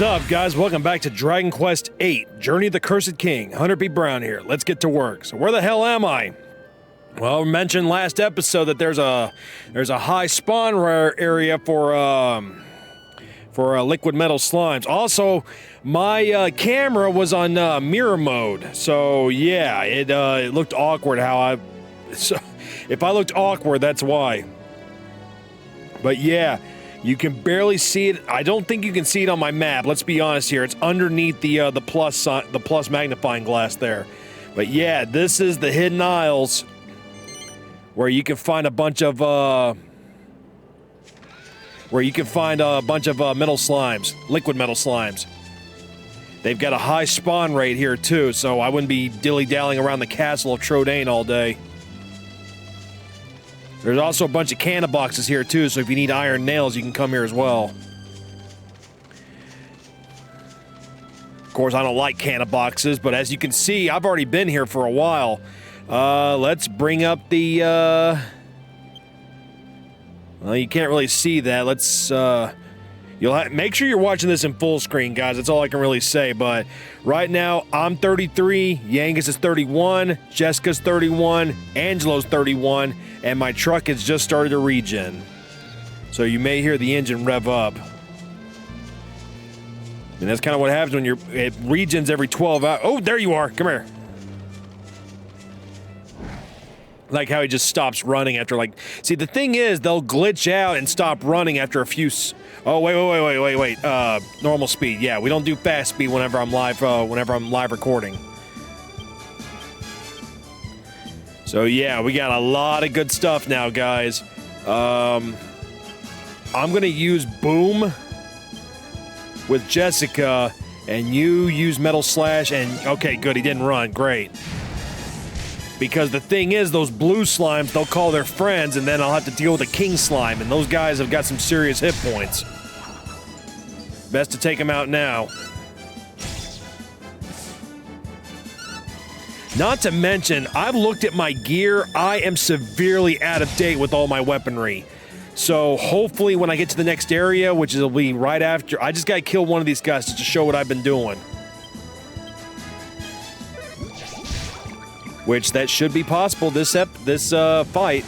What's up, guys? Welcome back to Dragon Quest VIII, Journey of the Cursed King. HunterPBrown here. Let's get to work. So where the hell am I? Well, we mentioned last episode that there's a high spawn area for liquid metal slimes. Also, my camera was on mirror mode, so yeah, it looked awkward. So if I looked awkward, that's why. But yeah. You can barely see it. I don't think you can see it on my map. Let's be honest here. It's underneath the plus magnifying glass there. But yeah, this is the Hidden Isles, where you can find a bunch of metal slimes, liquid metal slimes. They've got a high spawn rate here too, so I wouldn't be dilly-dallying around the castle of Trodain all day. There's also a bunch of canna boxes here too, so if you need iron nails, you can come here as well. Of course, I don't like canna boxes, but as you can see, I've already been here for a while. Let's bring up the, well, you can't really see that. Let's, make sure you're watching this in full screen, guys. That's all I can really say, but right now, I'm 33, Yangus is 31, Jessica's 31, Angelo's 31, and my truck has just started to regen. So you may hear the engine rev up. And that's kind of what happens when it regens every 12 hours. Oh, there you are. Come here. Like how he just stops running after, like... See, the thing is, they'll glitch out and stop running after a few... Oh, wait. Normal speed. Yeah, we don't do fast speed whenever I'm live recording. So yeah, we got a lot of good stuff now, guys. I'm gonna use Boom with Jessica, and you use Metal Slash, and okay, good, he didn't run, great. Because the thing is, those blue slimes, they'll call their friends, and then I'll have to deal with a king slime, and those guys have got some serious hit points. Best to take them out now. Not to mention, I've looked at my gear, I am severely out of date with all my weaponry. So hopefully when I get to the next area, which will be right after, I just gotta kill one of these guys just to show what I've been doing. Which, that should be possible this fight.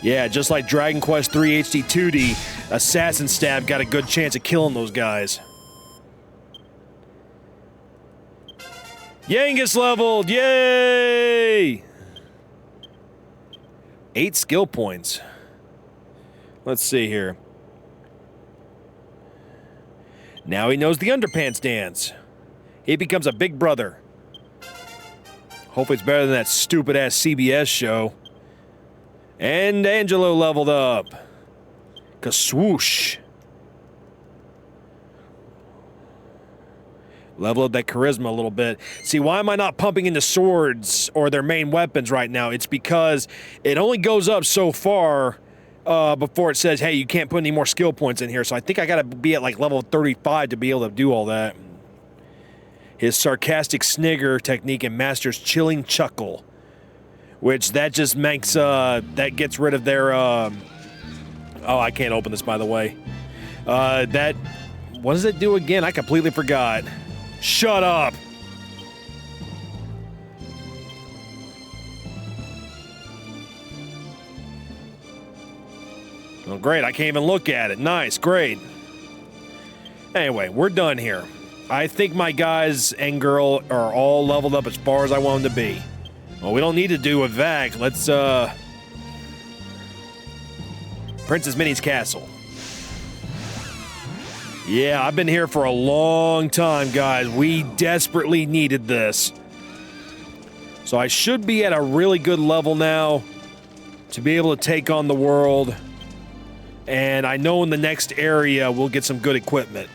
Yeah, just like Dragon Quest III HD 2D, Assassin Stab got a good chance of killing those guys. Yangus leveled! Yay! 8 skill points. Let's see here. Now he knows the underpants dance. He becomes a big brother. Hopefully it's better than that stupid-ass CBS show. And Angelo leveled up. Kaswoosh. Level up that charisma a little bit. See, why am I not pumping into swords or their main weapons right now? It's because it only goes up so far before it says, hey, you can't put any more skill points in here. So I think I gotta be at like level 35 to be able to do all that. His sarcastic snigger technique and master's chilling chuckle. Which that just makes, that gets rid of their, oh, I can't open this, by the way. What does it do again? I completely forgot. Shut up! Oh, great, I can't even look at it. Nice, great. Anyway, we're done here. I think my guys and girl are all leveled up as far as I want them to be. Well, we don't need to do a vac. Let's, Princess Minnie's castle. Yeah, I've been here for a long time, guys. We desperately needed this. So I should be at a really good level now to be able to take on the world. And I know in the next area we'll get some good equipment.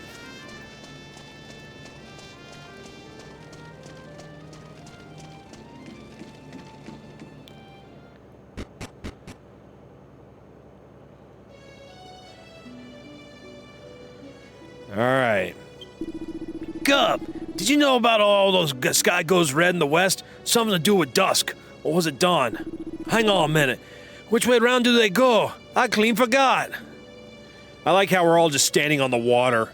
Alright. Gup, did you know about all those sky goes red in the west? Something to do with dusk. Or was it dawn? Hang on a minute. Which way around do they go? I clean forgot. I like how we're all just standing on the water.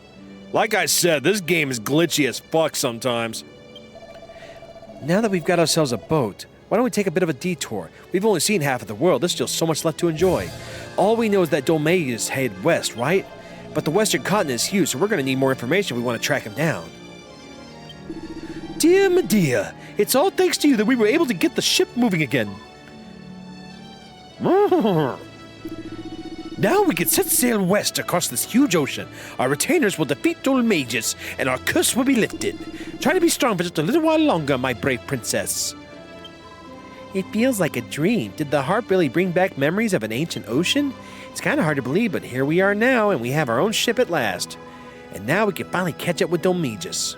Like I said, this game is glitchy as fuck sometimes. Now that we've got ourselves a boat, why don't we take a bit of a detour? We've only seen half of the world. There's still so much left to enjoy. All we know is that Dolmagus headed west, right? But the western continent is huge, so we're going to need more information if we want to track him down. Dear Medea, it's all thanks to you that we were able to get the ship moving again. Now we can set sail west across this huge ocean. Our retainers will defeat Dolmagus, and our curse will be lifted. Try to be strong for just a little while longer, my brave princess. It feels like a dream. Did the harp really bring back memories of an ancient ocean? It's kind of hard to believe, but here we are now, and we have our own ship at last. And now we can finally catch up with Dolmagus.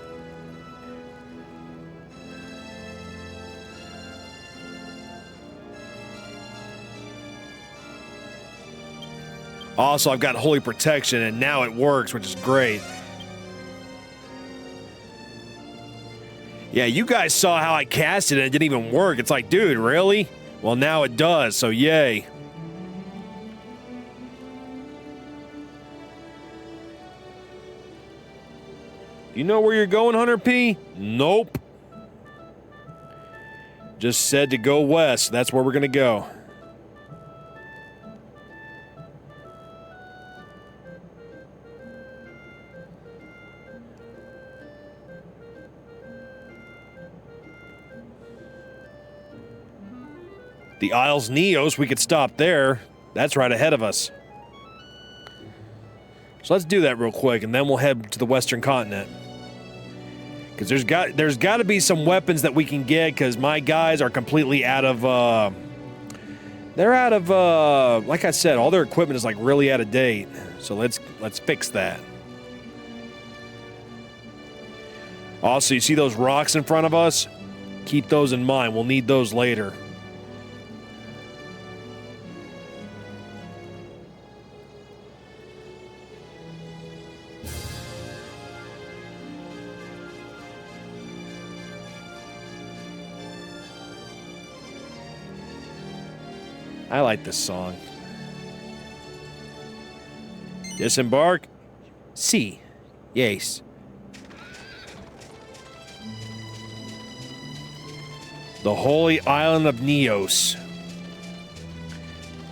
Also, I've got Holy Protection, and now it works, which is great. Yeah, you guys saw how I cast it, and it didn't even work. It's like, dude, really? Well, now it does, so yay. You know where you're going, Hunter P? Nope. Just said to go west. That's where we're going to go. The Isles Neos, we could stop there. That's right ahead of us. So let's do that real quick, and then we'll head to the western continent. Because there's got to be some weapons that we can get, because my guys are completely out of... they're out of... like I said, all their equipment is like really out of date. So let's fix that. Also, you see those rocks in front of us? Keep those in mind. We'll need those later. I like this song. Disembark? Si. Yes. The Holy Island of Neos.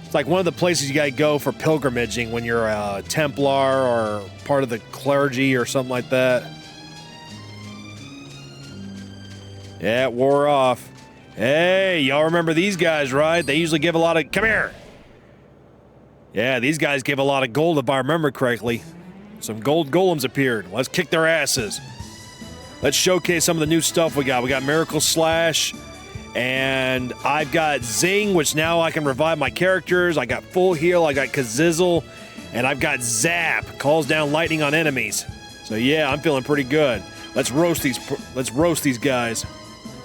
It's like one of the places you gotta go for pilgrimaging when you're a Templar or part of the clergy or something like that. Yeah, it wore off. Hey, y'all remember these guys, right? They usually give a lot of... Come here! Yeah, these guys give a lot of gold if I remember correctly. Some gold golems appeared. Let's kick their asses. Let's showcase some of the new stuff we got. We got Miracle Slash, and I've got Zing, which now I can revive my characters. I got Full Heal, I got Kazizzle, and I've got Zap, calls down lightning on enemies. So yeah, I'm feeling pretty good. Let's roast these guys.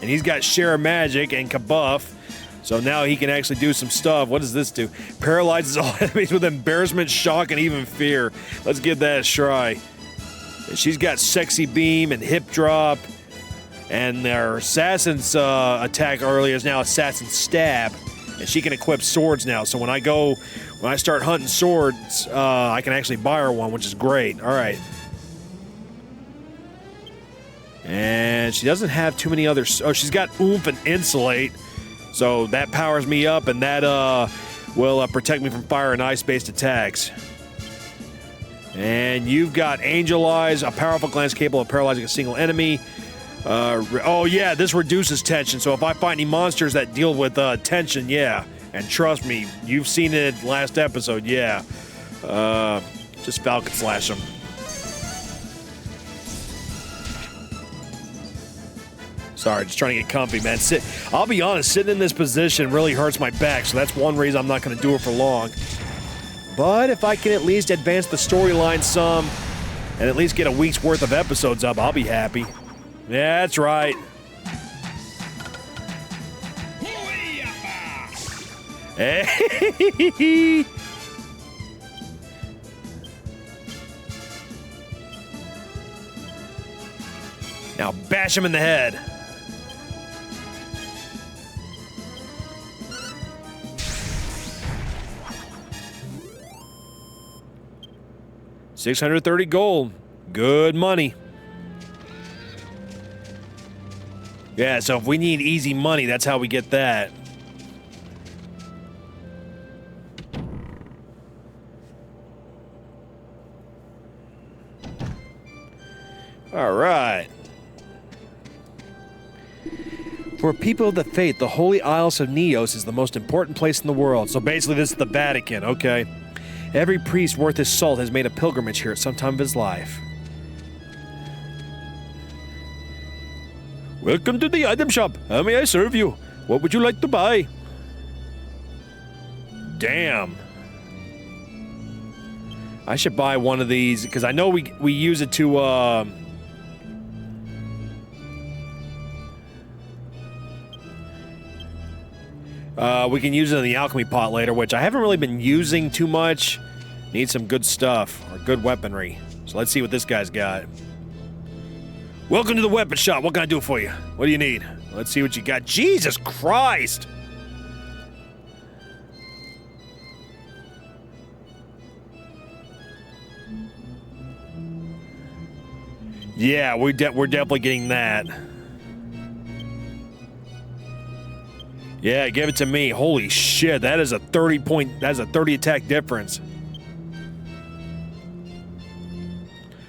And he's got Share Magic and Kabuff. So now he can actually do some stuff. What does this do? Paralyzes all enemies with embarrassment, shock, and even fear. Let's give that a try. And she's got Sexy Beam and Hip Drop. And their Assassin's attack earlier is now Assassin Stab. And she can equip swords now. So when I start hunting swords, I can actually buy her one, which is great. All right. And she doesn't have too many others. Oh, she's got Oomph and Insulate. So that powers me up, and that will protect me from fire and ice-based attacks. And you've got Angel Eyes, a powerful glance capable of paralyzing a single enemy. Oh, yeah, this reduces tension. So if I fight any monsters that deal with tension, yeah. And trust me, you've seen it last episode, yeah. Just Falcon Slash them. Sorry, just trying to get comfy, man. I'll be honest, sitting in this position really hurts my back, so that's one reason I'm not going to do it for long. But if I can at least advance the storyline some, and at least get a week's worth of episodes up, I'll be happy. Yeah, that's right. Hey! Now bash him in the head. 630 gold. Good money. Yeah, so if we need easy money, that's how we get that. All right. For people of the faith, the Holy Isles of Neos is the most important place in the world. So basically, this is the Vatican, okay? Every priest worth his salt has made a pilgrimage here at some time of his life. Welcome to the item shop. How may I serve you? What would you like to buy? Damn. I should buy one of these, because I know we use it to, we can use it in the alchemy pot later, which I haven't really been using too much. Need some good stuff, or good weaponry. So let's see what this guy's got. Welcome to the weapon shop. What can I do for you? What do you need? Let's see what you got. Jesus Christ! Yeah, we're definitely getting that. Yeah, give it to me. Holy shit, that is a 30 attack difference.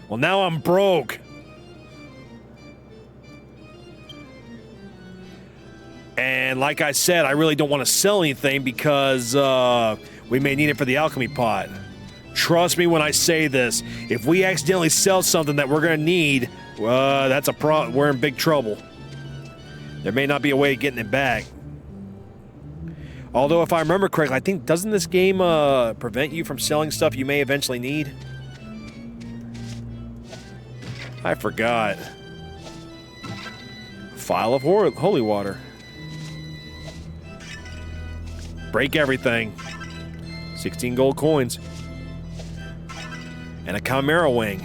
Well, now I'm broke. And like I said, I really don't want to sell anything because we may need it for the alchemy pot. Trust me when I say this. If we accidentally sell something that we're going to need, that's a problem. We're in big trouble. There may not be a way of getting it back. Although, if I remember correctly, I think, doesn't this game prevent you from selling stuff you may eventually need? I forgot. Phial of holy water. Break everything. 16 gold coins. And a chimera wing.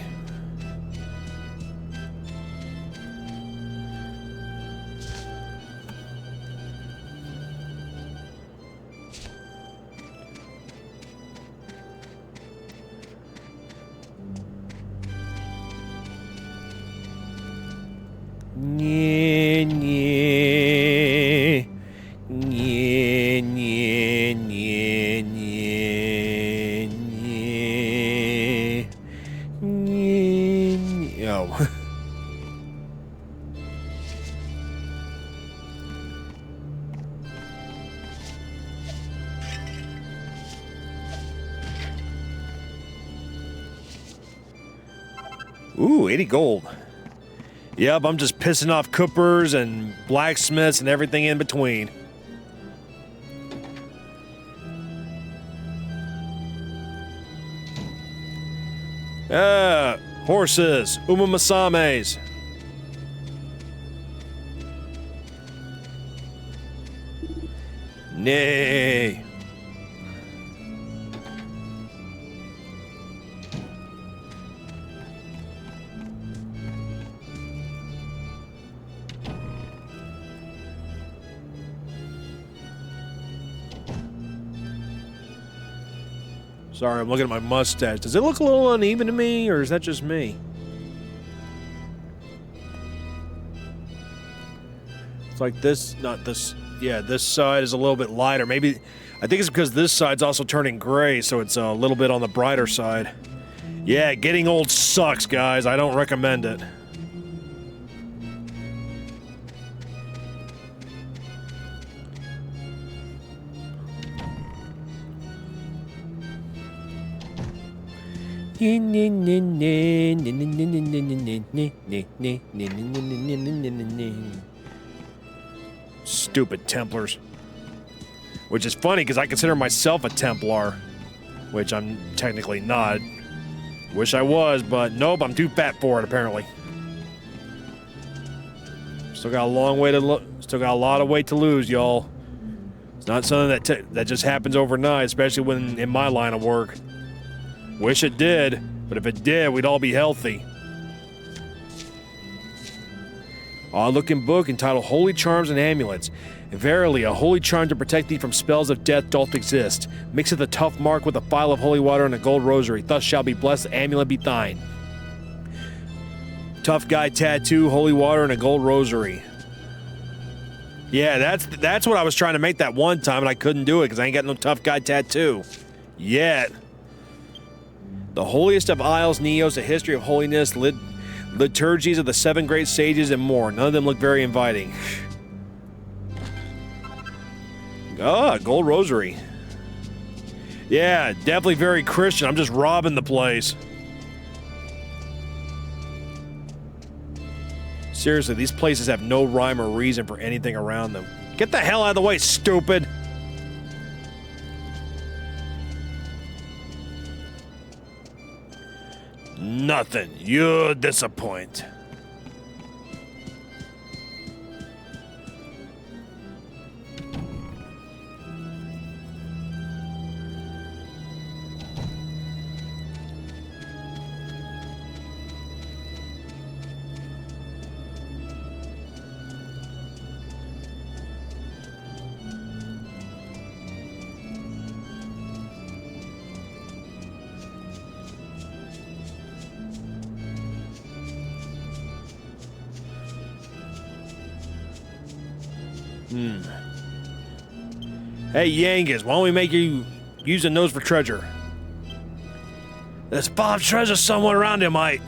Nye, nye, nye, nye, nye, nye, nye, nye, nye. Oh. Ooh, 80 gold. Yep, I'm just pissing off coopers and blacksmiths and everything in between. Horses, umamasames. Nay. Sorry, I'm looking at my mustache. Does it look a little uneven to me, or is that just me? It's like this, not this. Yeah, this side is a little bit lighter. Maybe, I think it's because this side's also turning gray, so it's a little bit on the brighter side. Yeah, getting old sucks, guys. I don't recommend it. Stupid Templars. Which is funny because I consider myself a Templar, which I'm technically not. Wish I was, but nope, I'm too fat for it apparently. Still got a long way to still got a lot of weight to lose, y'all. It's not something that just happens overnight, especially when in my line of work. Wish it did, but if it did, we'd all be healthy. Odd-looking book entitled Holy Charms and Amulets. Verily, a holy charm to protect thee from spells of death doth exist. Mixeth a tough mark with a phial of holy water and a gold rosary. Thus shall be blessed, the amulet be thine. Tough guy tattoo, holy water, and a gold rosary. Yeah, that's what I was trying to make that one time, and I couldn't do it because I ain't got no tough guy tattoo. Yet. The holiest of isles, Neos, a history of holiness, liturgies of the 7 great sages, and more. None of them look very inviting. Ah, gold rosary. Yeah, definitely very Christian. I'm just robbing the place. Seriously, these places have no rhyme or reason for anything around them. Get the hell out of the way, stupid! Nothing. You disappoint. Hey, Yangas, why don't we make you use a nose for treasure? There's 5 treasures somewhere around here, mate.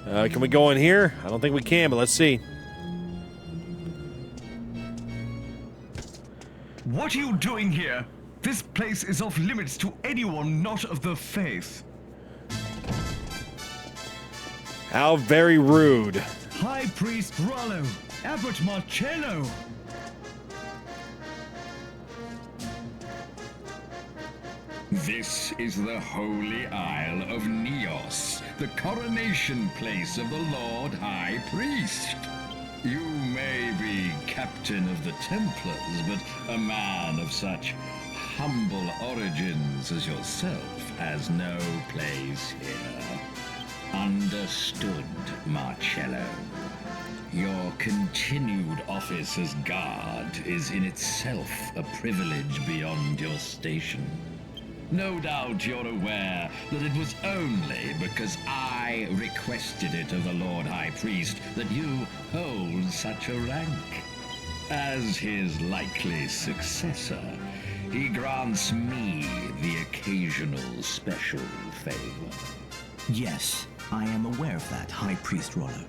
Can we go in here? I don't think we can, but let's see. What are you doing here? This place is off limits to anyone not of the faith. How very rude. High Priest Rollo, Abbot Marcello. This is the Holy Isle of Neos, the coronation place of the Lord High Priest. You may be Captain of the Templars, but a man of such humble origins as yourself has no place here. Understood, Marcello. Your continued office as guard is in itself a privilege beyond your station. No doubt you're aware that it was only because I requested it of the Lord High Priest that you hold such a rank. As his likely successor, he grants me the occasional special favor. Yes, I am aware of that, High Priest Rollo.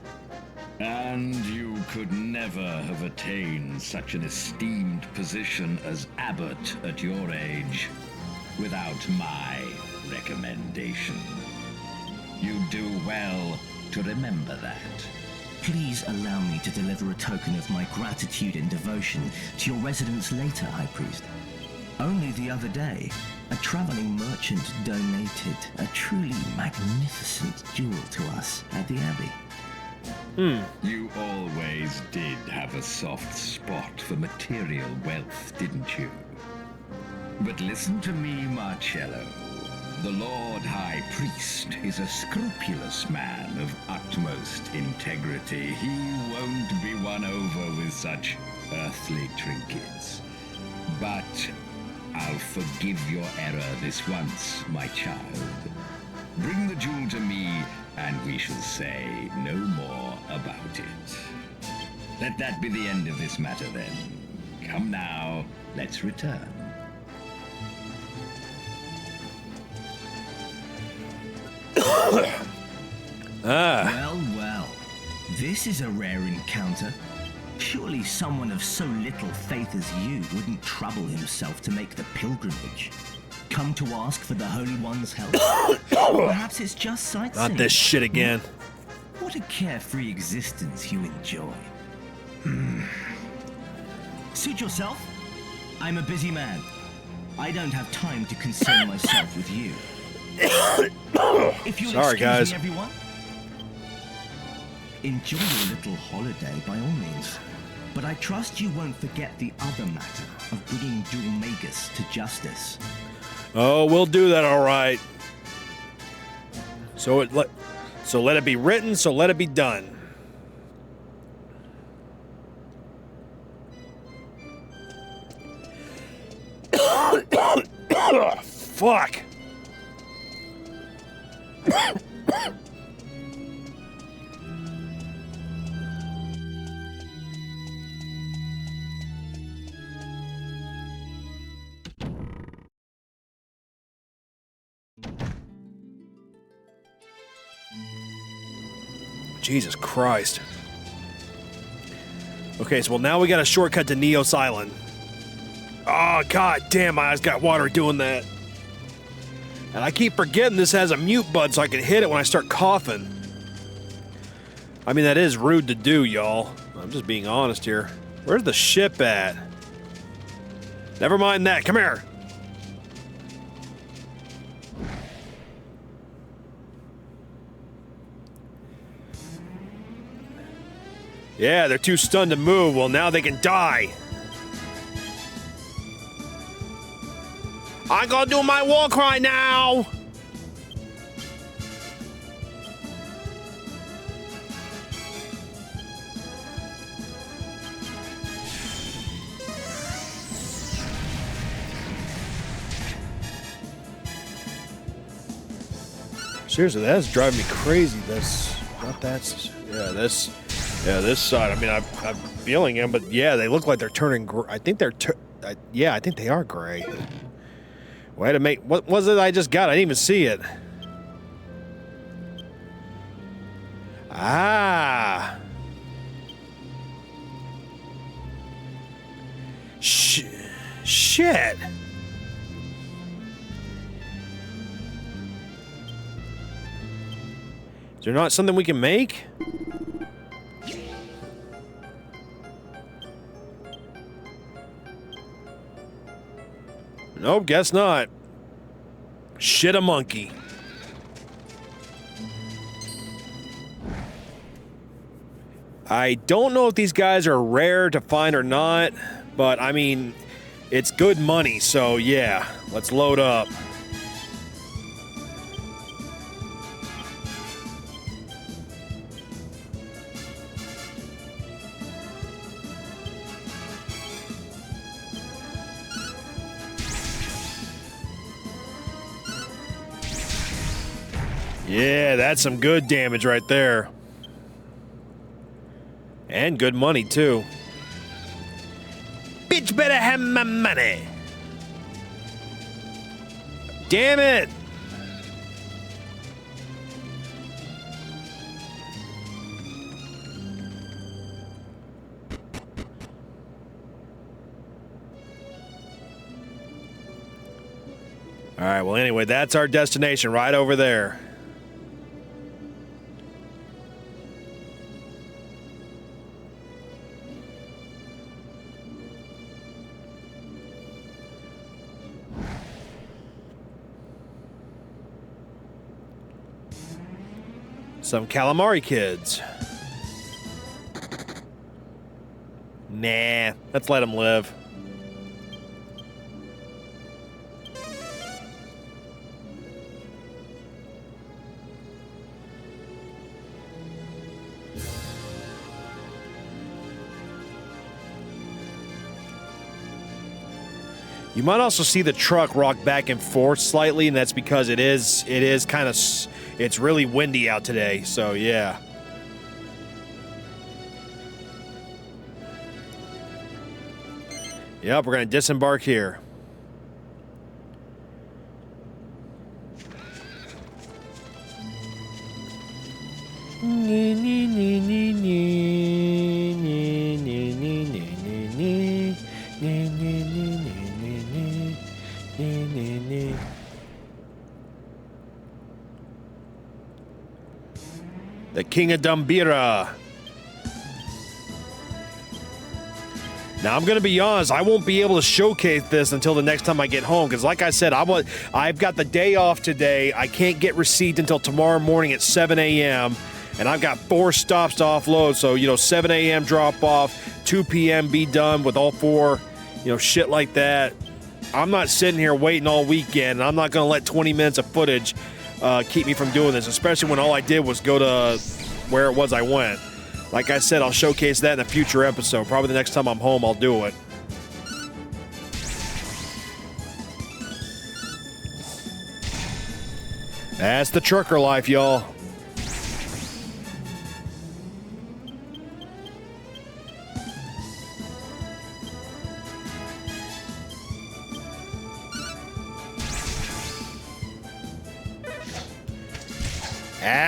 And you could never have attained such an esteemed position as abbot at your age without my recommendation. You do well to remember that. Please allow me to deliver a token of my gratitude and devotion to your residence later, High Priest. Only the other day, a traveling merchant donated a truly magnificent jewel to us at the Abbey. You always did have a soft spot for material wealth, didn't you? But listen to me, Marcello. The Lord High Priest is a scrupulous man of utmost integrity. He won't be won over with such earthly trinkets. But I'll forgive your error this once, my child. Bring the jewel to me, and we shall say no more about it. Let that be the end of this matter, then. Come now, let's return. Well, well. This is a rare encounter. Surely someone of so little faith as you wouldn't trouble himself to make the pilgrimage. Come to ask for the Holy One's help. Perhaps it's just sightseeing. Not this shit again. What a carefree existence you enjoy. Suit yourself. I'm a busy man. I don't have time to concern myself with you. If you'll Sorry, excuse guys. me, everyone. Enjoy your little holiday by all means. but I trust you won't forget the other matter of bringing Dulmagus to justice. Oh, we'll do that, all right. So let it be written, so let it be done. Fuck. Jesus Christ. Okay, so now we got a shortcut to Neos Island. Oh, god damn, my eyes got water doing that. And I keep forgetting this has a mute button so I can hit it when I start coughing. I mean, that is rude to do, y'all. I'm just being honest here. Where's the ship at? Never mind that. Come here. Yeah, they're too stunned to move. Well, now they can die. I'm gonna do my war cry now! Seriously, that's driving me crazy. This side. I mean, I'm feeling them, but yeah, they look like they're turning. I think they're. I think they are gray. Way to make. What was it I just got? I didn't even see it. Ah. Shit. Is there not something we can make? Nope, guess not. Shit a monkey. I don't know if these guys are rare to find or not, but I mean, it's good money, so yeah, let's load up. Yeah, that's some good damage right there. And good money, too. Bitch better have my money. Damn it! Alright, well anyway, that's our destination right over there. Some calamari kids. Nah, let's let them live. You might also see the truck rock back and forth slightly, and that's because it is kind of, it's really windy out today, so yeah. Yep, we're gonna disembark here. The King of Dumbira. Now, I'm going to be honest, I won't be able to showcase this until the next time I get home, because like I said, I've got the day off today. I can't get received until tomorrow morning at 7 a.m., And I've got 4 stops to offload, so, 7 a.m. drop off, 2 p.m. be done with all 4, shit like that. I'm not sitting here waiting all weekend, and I'm not going to let 20 minutes of footage keep me from doing this, especially when all I did was go to where it was I went. Like I said, I'll showcase that in a future episode. Probably the next time I'm home, I'll do it. That's the trucker life, y'all.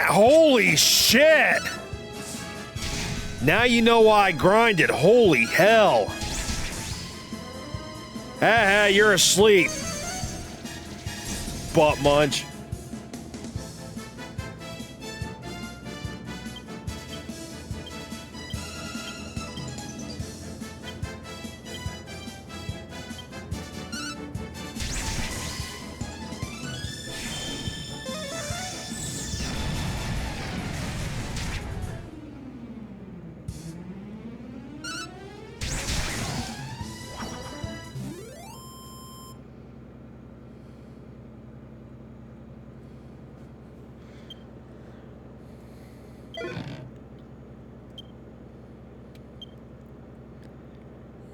Holy shit! Now you know why I grinded. Holy hell. Ha, you're asleep. Butt munch.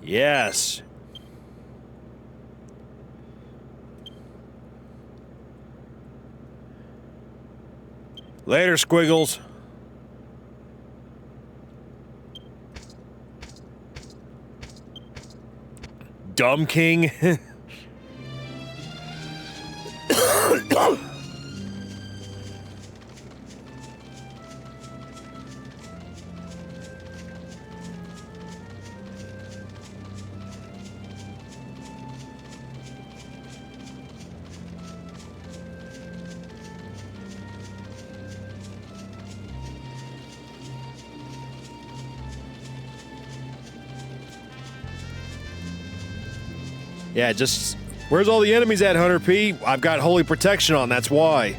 Yes. Later, Squiggles. Dumb King. Yeah, just... Where's all the enemies at, Hunter P? I've got holy protection on, that's why.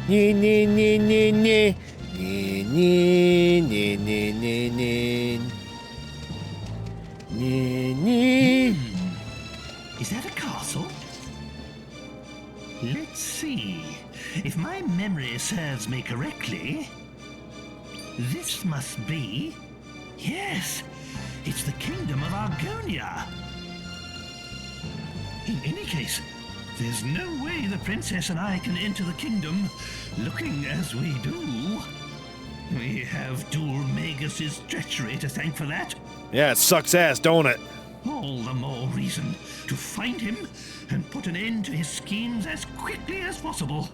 Nee, nee, nee, nee, nee. Nee, nee, nee, nee, nee, nee. Nee, nee. Is that a castle? Let's see. If my memory serves me correctly, this must be... Yes, it's the kingdom of Argonia. In any case, there's no way the princess and I can enter the kingdom looking as we do. We have Dul Magus's treachery to thank for that. Yeah, it sucks ass, don't it? All the more reason to find him and put an end to his schemes as quickly as possible.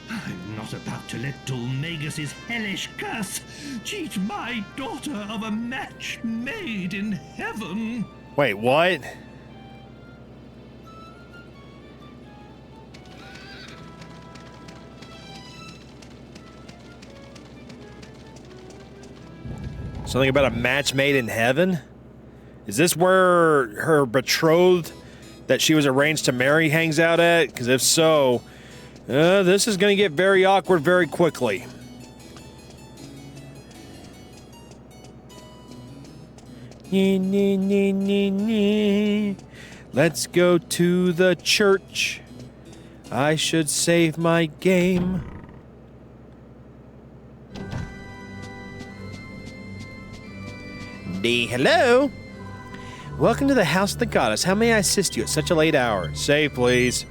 I'm not about to let Dul Magus's hellish curse cheat my daughter of a match made in heaven. Wait, what? Something about a match made in heaven? Is this where her betrothed that she was arranged to marry hangs out at? Because if so, this is going to get very awkward very quickly. Let's go to the church. I should save my game. Hello? Welcome to the House of the Goddess. How may I assist you at such a late hour? Save, please.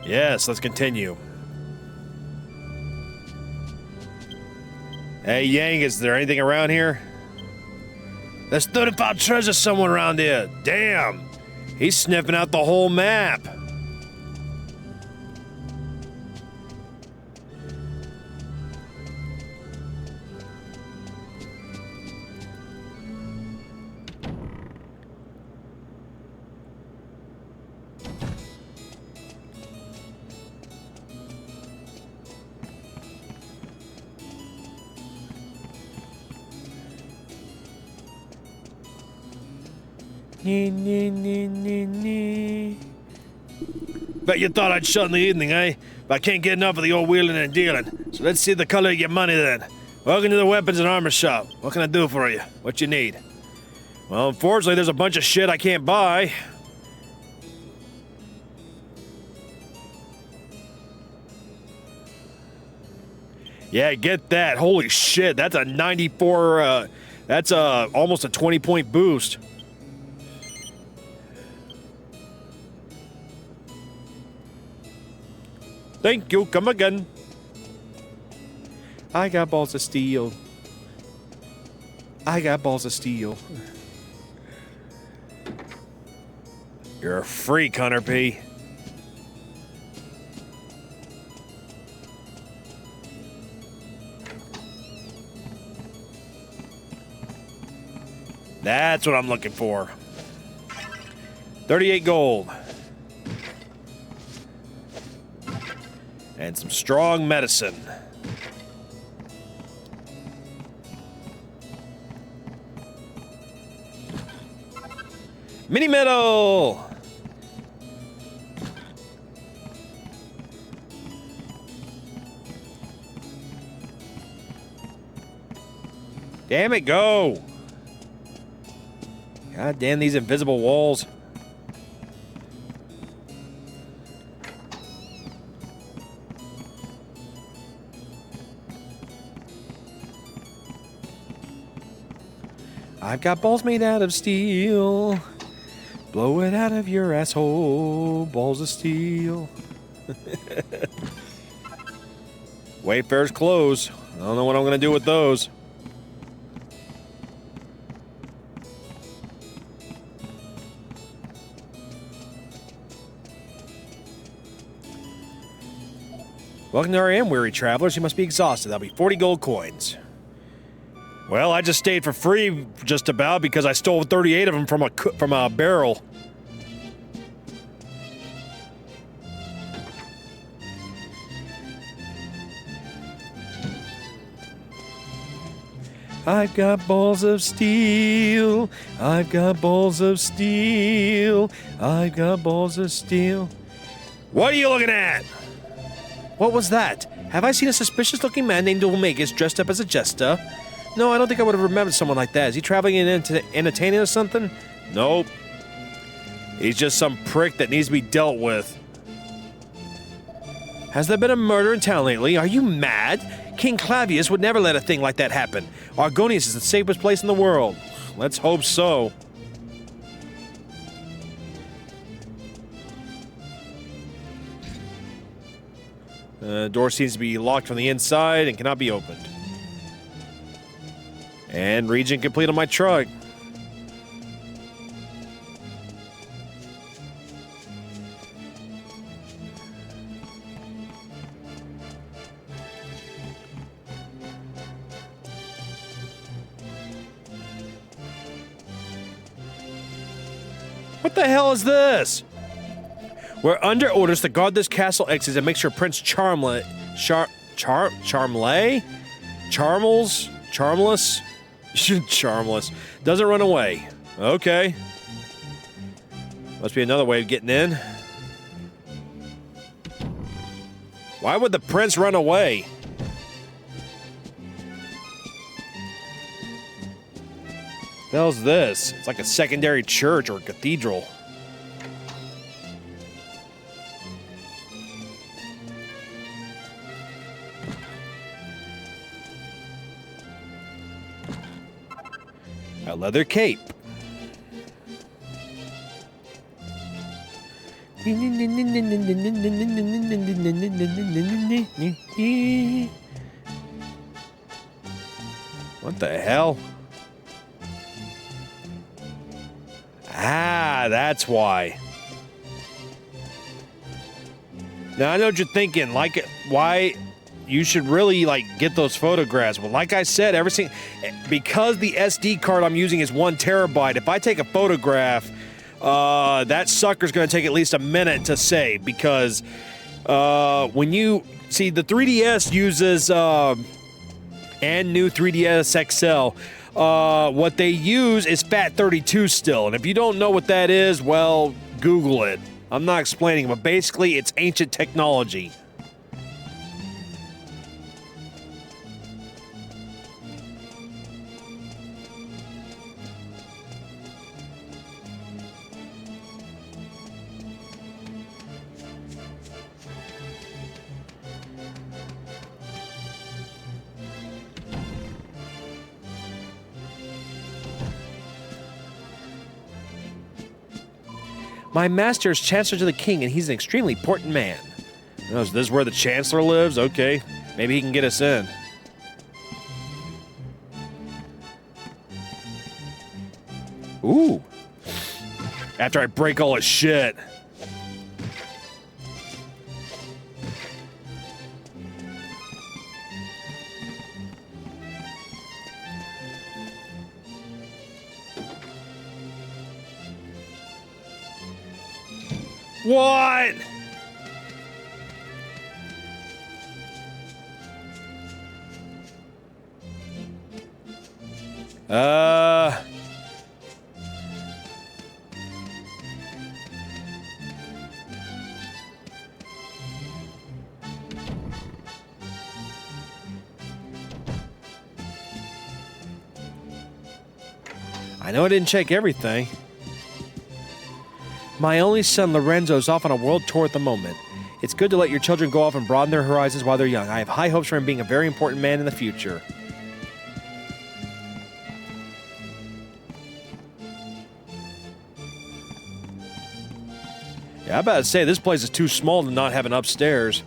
Yes, let's continue. Hey, Yang, is there anything around here? There's 35 treasures somewhere around here. Damn. He's sniffing out the whole map. Bet you thought I'd shut in the evening, eh? But I can't get enough of the old wheeling and dealing. So let's see the color of your money then. Welcome to the weapons and armor shop. What can I do for you? What you need? Well, unfortunately, there's a bunch of shit I can't buy. Yeah, get that. Holy shit, that's a 94, that's almost a 20-point boost. Thank you, come again. I got balls of steel. I got balls of steel. You're a freak, Hunter P. That's what I'm looking for. 38 gold. And some strong medicine. Mini medal! Damn it, go! God damn these invisible walls. I've got balls made out of steel. Blow it out of your asshole. Balls of steel. Wayfarer's clothes. I don't know what I'm going to do with those. Welcome to REM, weary travelers. You must be exhausted. That'll be 40 gold coins. Well, I just stayed for free just about because I stole 38 of them from a barrel. I've got balls of steel. I've got balls of steel. I've got balls of steel. What are you looking at? What was that? Have I seen a suspicious-looking man named Olmegas dressed up as a jester? No, I don't think I would have remembered someone like that. Is he traveling and entertaining or something? Nope. He's just some prick that needs to be dealt with. Has there been a murder in town lately? Are you mad? King Clavius would never let a thing like that happen. Argonius is the safest place in the world. Let's hope so. The door seems to be locked from the inside and cannot be opened. And region complete on my truck. What the hell is this? We're under orders to guard this castle exit and make sure Prince Charmless doesn't run away. Okay. Must be another way of getting in. Why would the prince run away? What the hell's this? It's like a secondary church or a cathedral. A leather cape. What the hell? Ah, that's why. Now I know what you're thinking. Like, why? You should really, like, get those photographs. Well, like I said, because the SD card I'm using is 1 terabyte, if I take a photograph, that sucker's going to take at least a minute to save, because when you see the 3DS uses and new 3DS XL What they use is Fat 32 still, and if you don't know what that is, well, Google it. I'm not explaining, but basically it's ancient technology. My master is Chancellor to the King, and he's an extremely important man. Oh, is this where the Chancellor lives? Okay. Maybe he can get us in. Ooh. After I break all his shit. What? I know I didn't check everything. My only son, Lorenzo, is off on a world tour at the moment. It's good to let your children go off and broaden their horizons while they're young. I have high hopes for him being a very important man in the future. Yeah, I'm about to say, this place is too small to not have an upstairs.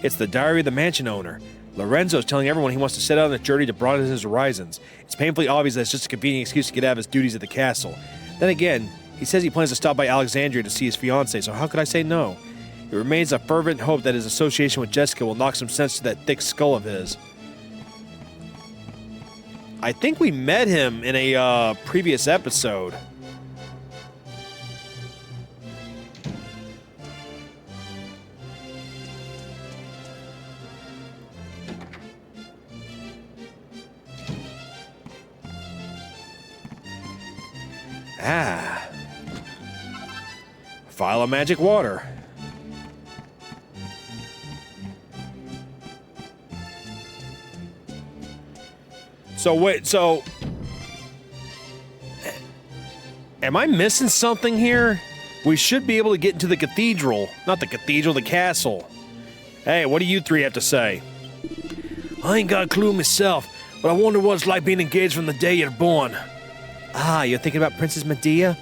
It's the diary of the mansion owner. Lorenzo's telling everyone he wants to set out on a journey to broaden his horizons. It's painfully obvious that it's just a convenient excuse to get out of his duties at the castle. Then again, he says he plans to stop by Alexandria to see his fiancée, so how could I say no? It remains a fervent hope that his association with Jessica will knock some sense to that thick skull of his. I think we met him in a previous episode. Ah. Vial of magic water. So wait, so... Am I missing something here? We should be able to get into the cathedral. Not the cathedral, the castle. Hey, what do you three have to say? I ain't got a clue myself, but I wonder what it's like being engaged from the day you're born. Ah, you're thinking about Princess Medea?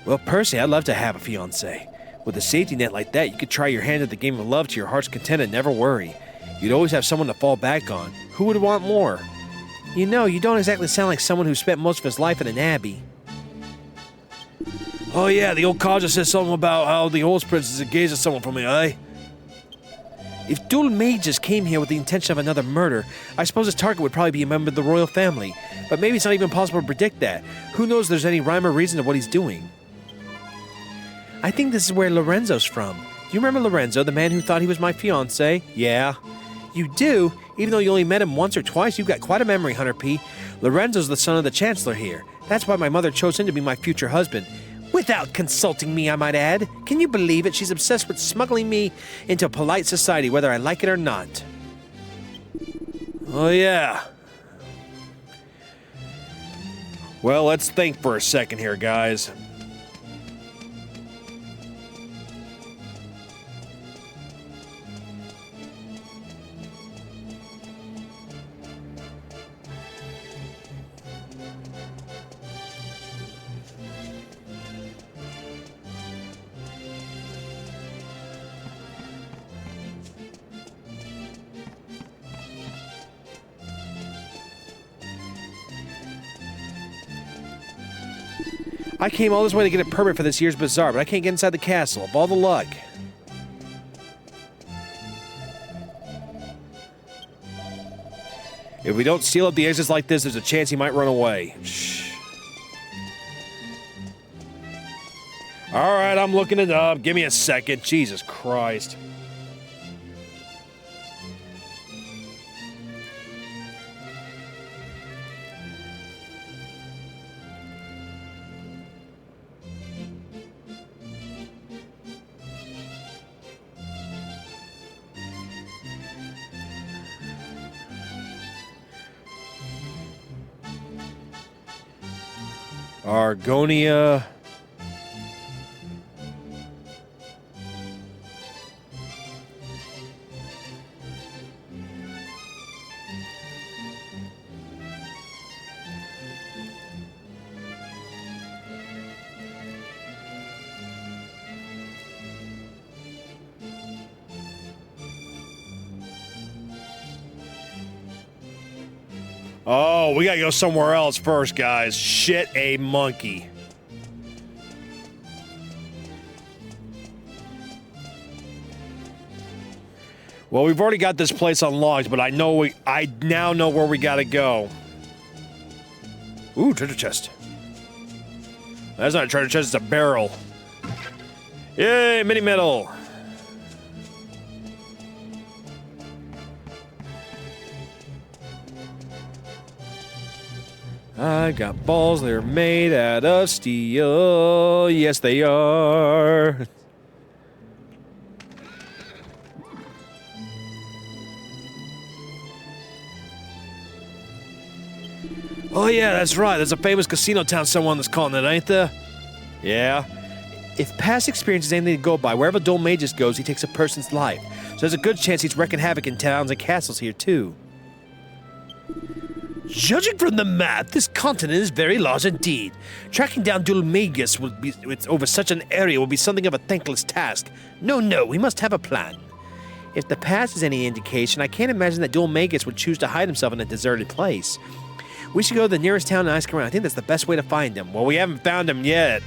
Well, personally, I'd love to have a fiancé. With a safety net like that, you could try your hand at the game of love to your heart's content and never worry. You'd always have someone to fall back on. Who would want more? You know, you don't exactly sound like someone who spent most of his life in an abbey. Oh yeah, the old codger says something about how the horse princess is engaged to someone from me, eh? If dual mages came here with the intention of another murder, I suppose his target would probably be a member of the royal family. But maybe it's not even possible to predict that. Who knows if there's any rhyme or reason to what he's doing? I think this is where Lorenzo's from. Do you remember Lorenzo, the man who thought he was my fiancé? Yeah. You do? Even though you only met him once or twice, you've got quite a memory, Hunter P. Lorenzo's the son of the Chancellor here. That's why my mother chose him to be my future husband. Without consulting me, I might add. Can you believe it? She's obsessed with smuggling me into polite society, whether I like it or not. Oh, yeah. Well, let's think for a second here, guys. I came all this way to get a permit for this year's bazaar, but I can't get inside the castle. Of all the luck. If we don't seal up the exits like this, there's a chance he might run away. Shh. Alright, I'm looking it up. Give me a second. Jesus Christ. Argonia. Oh, we gotta go somewhere else first, guys. Shit a monkey. Well, we've already got this place unlocked, but I now know where we gotta go. Ooh, treasure chest. That's not a treasure chest, it's a barrel. Yay, mini medal. I got balls, they're made out of steel. Yes, they are. Oh yeah, that's right. There's a famous casino town somewhere on this continent, ain't there? Yeah. If past experience is anything to go by, wherever Dual Magus goes, he takes a person's life. So there's a good chance he's wreaking havoc in towns and castles here, too. Judging from the map, this continent is very large indeed. Tracking down Dual Magus over such an area will be something of a thankless task. No, we must have a plan. If the past is any indication, I can't imagine that Dual Magus would choose to hide himself in a deserted place. We should go to the nearest town and ask around. I think that's the best way to find him. Well, we haven't found him yet.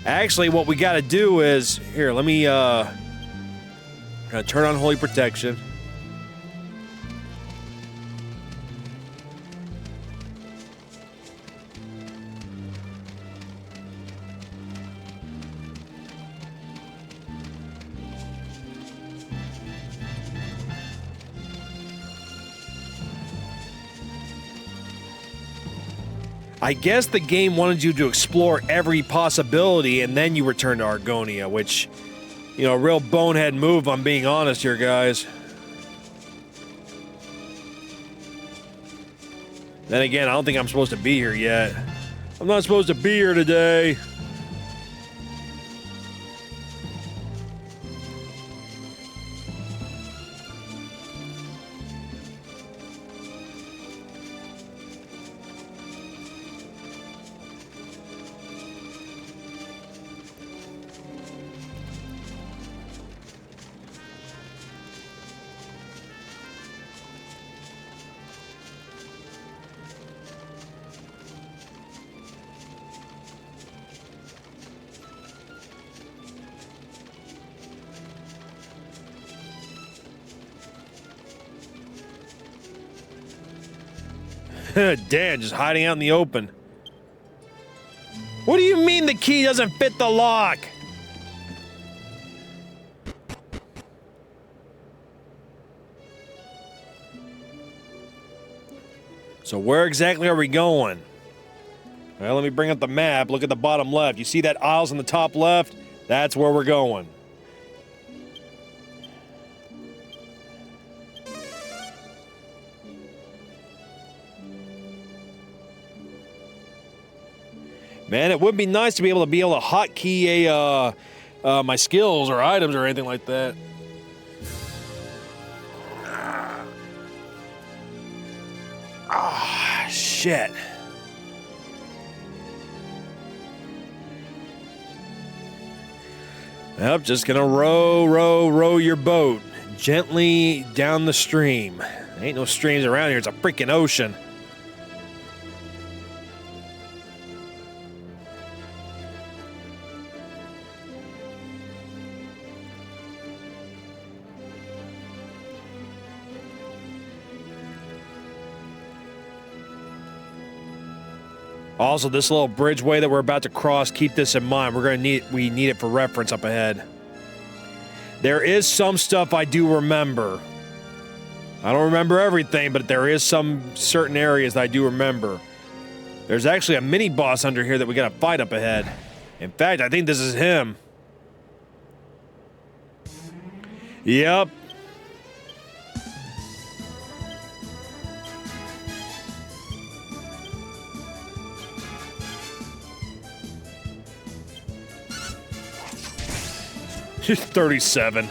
Actually, what we gotta do is... Here, let me, I'm gonna turn on Holy Protection. I guess the game wanted you to explore every possibility and then you return to Argonia, which, you know, a real bonehead move, I'm being honest here, guys. Then again, I don't think I'm supposed to be here yet. I'm not supposed to be here today. Dan, just hiding out in the open. What do you mean the key doesn't fit the lock? So where exactly are we going? Well, let me bring up the map. Look at the bottom left. You see that aisles on the top left? That's where we're going. Man, it would be nice to be able to hotkey my skills or items or anything like that. Ah, shit. Yep, just gonna row your boat gently down the stream. There ain't no streams around here, it's a freaking ocean. Also, this little bridgeway that we're about to cross, keep this in mind. We need it for reference up ahead. There is some stuff I do remember. I don't remember everything, but there is some certain areas that I do remember. There's actually a mini boss under here that we gotta fight up ahead. In fact, I think this is him. Yep. 37.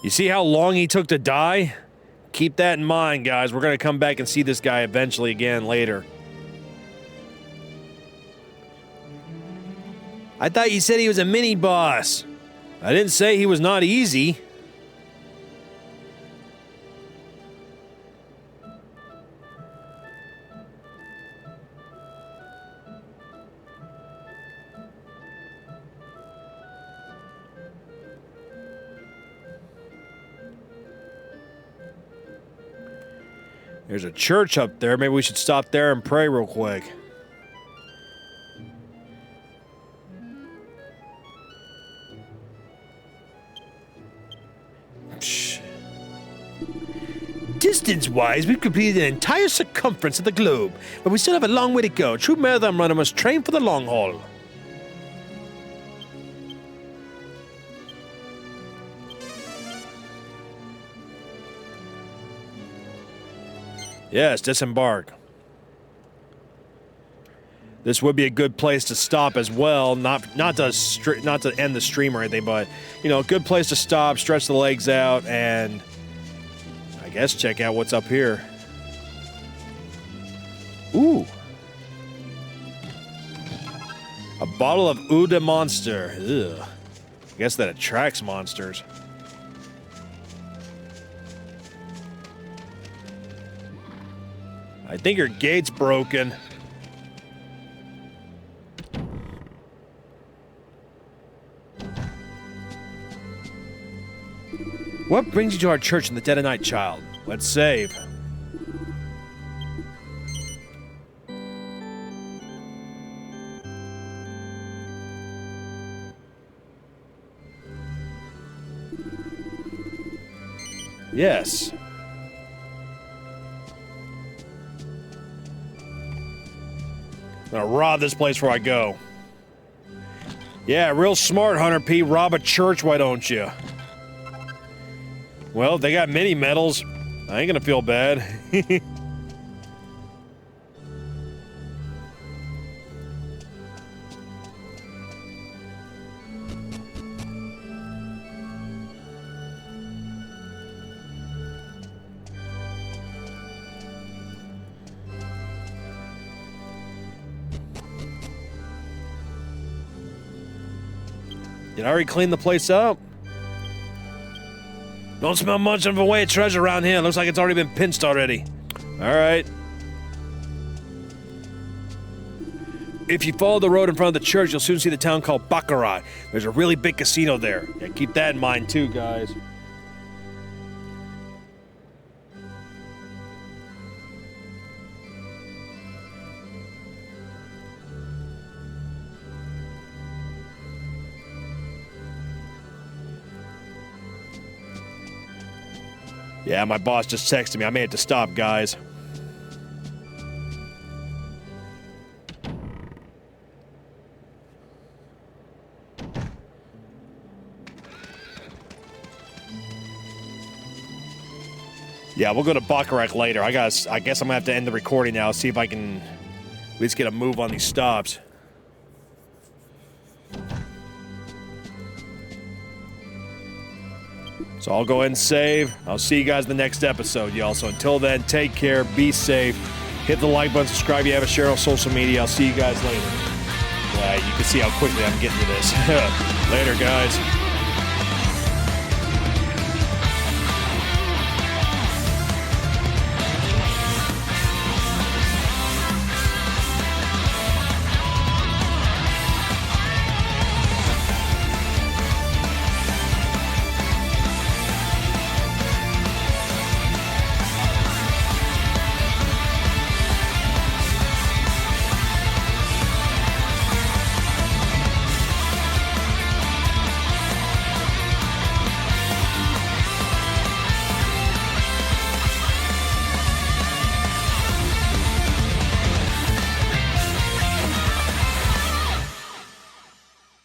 You see how long he took to die? Keep that in mind, guys. We're going to come back and see this guy eventually again later. I thought you said he was a mini-boss. I didn't say he was not easy. There's a church up there. Maybe we should stop there and pray real quick. Distance-wise, we've completed the entire circumference of the globe, but we still have a long way to go. A true marathon runner must train for the long haul. Yes, disembark. This would be a good place to stop as well. Not to end the stream or anything, but you know, a good place to stop, stretch the legs out, and I guess check out what's up here. Ooh, a bottle of Eau de Monster. Ugh. I guess that attracts monsters. I think your gate's broken. What brings you to our church in the dead of night, child? Let's save. Yes. I'm gonna rob this place before I go. Yeah, real smart, Hunter P. Rob a church, why don't you? Well, they got mini medals. I ain't gonna feel bad. Did I already clean the place up? Don't smell much of a way of treasure around here. Looks like it's already been pinched already. Alright. If you follow the road in front of the church, you'll soon see the town called Baccarat. There's a really big casino there. Yeah, keep that in mind too, guys. Yeah, my boss just texted me. I may have to stop, guys. Yeah, we'll go to Baccarat later. I guess I'm gonna have to end the recording now. See if I can at least get a move on these stops. So I'll go ahead and save. I'll see you guys in the next episode, y'all. So until then, take care, be safe. Hit the like button, subscribe if you haven't, share on social media. I'll see you guys later. You can see how quickly I'm getting to this. Later, guys.